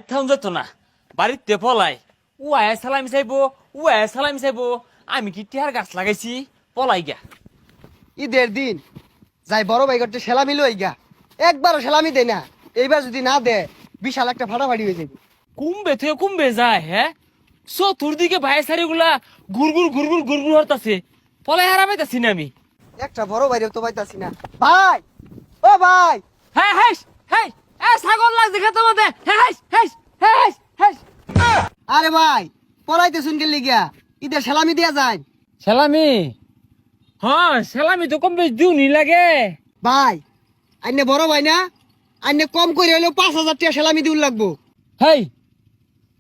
থাম যেত না বাড়িতে পলাই ও আয়া সালামি চাইবো ও আয়া সালামি চাইবো আমি কি টিহার গাছ লাগাইছি পলাই গা ঈদের দিন যাই বড় ভাই করতে সেলামি লই গা একবারও সেলামি দেয় না। এইবার যদি না দে বিশাল একটা ফাটাফাটি হয়ে যাবে। কুম্বে থেকে কুম্বে যায় হ্যাঁ চতুর্দিকে ভাই সারিগুলা গুড়গুড় গুড়গুড় গুড়গুড় হরতাছে পলাই হারামাইতাছি না আমি। একটা বড় ভাইরে তো পাইতাছি না। ভাই ও ভাই হ্যাঁ হ্যাঁ হ্যাঁ এ ছাগল লাগছে খেতে মধ্যে হ্যাঁ হ্যাঁ হ্যাঁ হ্যাঁ আরে ভাই পড়াইতে শুন গেলি গিয়া ঈদের সেলামি দিয়া যায়। সালামি হ্যাঁ সালামি তো কম বেশ দিউনি লাগে। ভাই আইনে বড় ভাই না আইনে কম করে হলেও 5,000 টাকা সেলামি দিউল লাগবো। হেই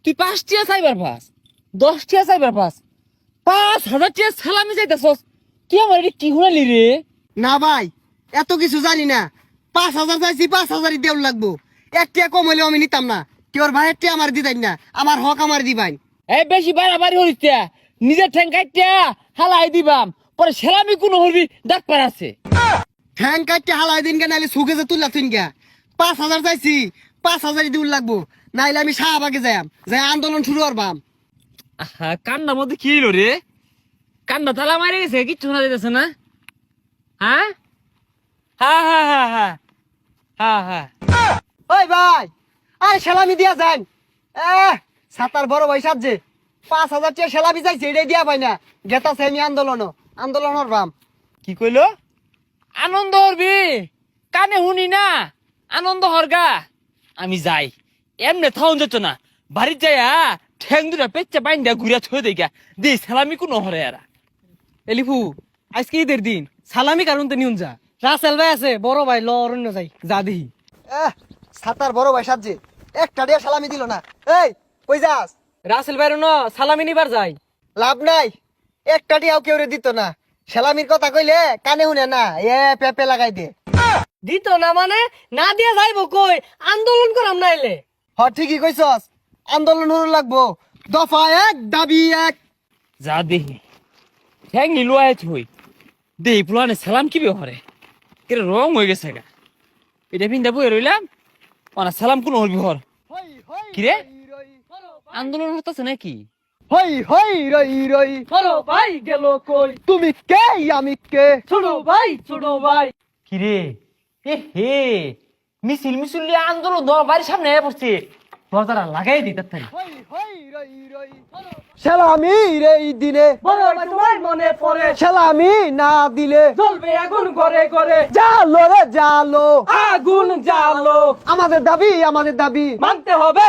তুই 5 টিয়া চাইবার পাস 10 টিয়া চাইবার পাস 5,000 টিয়া সালামি চাইতাছস তুই আমার এটা কি শুনালি রে? না ভাই এত কিছু জানি না। 5,000 চাইছি 5,000 দেউল লাগবো। এক টাকা কম হলেও আমি নিতাম না। তোর ভাইয়ের টাকা আমার দিতাই না, আমার হক আমার দিবাই। এই বেশি বাড়াবাড়ি হরিস নিজের ঠ্যাং কাটিয়া হালাই দিবাম পরে সেলামি কোন হরবি ডাক্তার আছে। ঠ্যাং কাটতে হালাই দিন গে নাইলে সুখে যে তুললা তুই গা 5,000 চাইছি 5,000 দিউল লাগবো নাইলে আমি শাহবাগে যাই আন্দোলন শুরু করবাম। আহা কান্নার মধ্যে কি হইলো রে? কান্না তালা মারে গেছে কিচ্ছু শোনা যাইতেছে না। হ্যাঁ হ্যাঁ হ্যাঁ হ্যাঁ হ্যাঁ হ্যাঁ হ্যাঁ ওই ভাই আরে সেলামি দিয়া যান। সাতার বড় ভাই সাজছে 5,000 টাকা সেলামি চাইছে এটাই দিয়া পাই না। গেতাছে আমি আন্দোলন করবাম। কি কইলো? আনন্দ হরবি কানে শুনি না আনন্দ হরগা আমি যাই এমনে থাউন যেত না বাড়ির যাইয়া ঠ্যাং দুটা পেচ্চা বাইন দিয়া ঘুরিয়া থয়ে দেখা দি সালামি কোন হরে এরা। এলিফু আজকে ঈদের দিন সালামি কারণ তো নিউন যা রাসেল ভাই আছে বড় ভাই ল অরণ্য যাই যা দিহি। সাতার বড় ভাই সাজছে একটা দিয়া সেলামি দিল না। এই কই যাস? রাসেল ভাই ন সালামি নিবার যাই। লাভ নাই একটা দিয়াও কেউ দিত না। সেলামির কথা কইলে কানে শুনে না পেপে লাগাই দে। দিত না মানে না দিয়া যাইবো কই আন্দোলন করাম নাইলে। ঠিকই কইছস আন্দোলন হরু লাগবো। দফা 1 দাবি 1। যা দেহি ঠ্যাং নিলুয়ায় থই দেহি পুলানে সালাম কি হরে কেরে রং হয়ে গেছে গা এটা পিন্ডা বই রইলাম অনা সালাম কোন হরবি হর কিরে আন্দোলন হতেছে নাকি? হই হই রই রই বড় ভাই গেল কই তুমি কে আমি কে? ছোট ভাই কিরে এ হে মিছিল মিছিল নিয়ে আন্দোলন ধর বাড়ির সামনে এসে পড়ছে দরজাটা লাগাই দিতে তাই হই হই রই রই সেলামি রে এই দিনে বড় ভাই তোমার মনে পড়ে সেলামি না দিলে জ্বলবে আগুন করে করে জালো রে জালো আগুন জ্বালো আমাদের দাবি মানতে হবে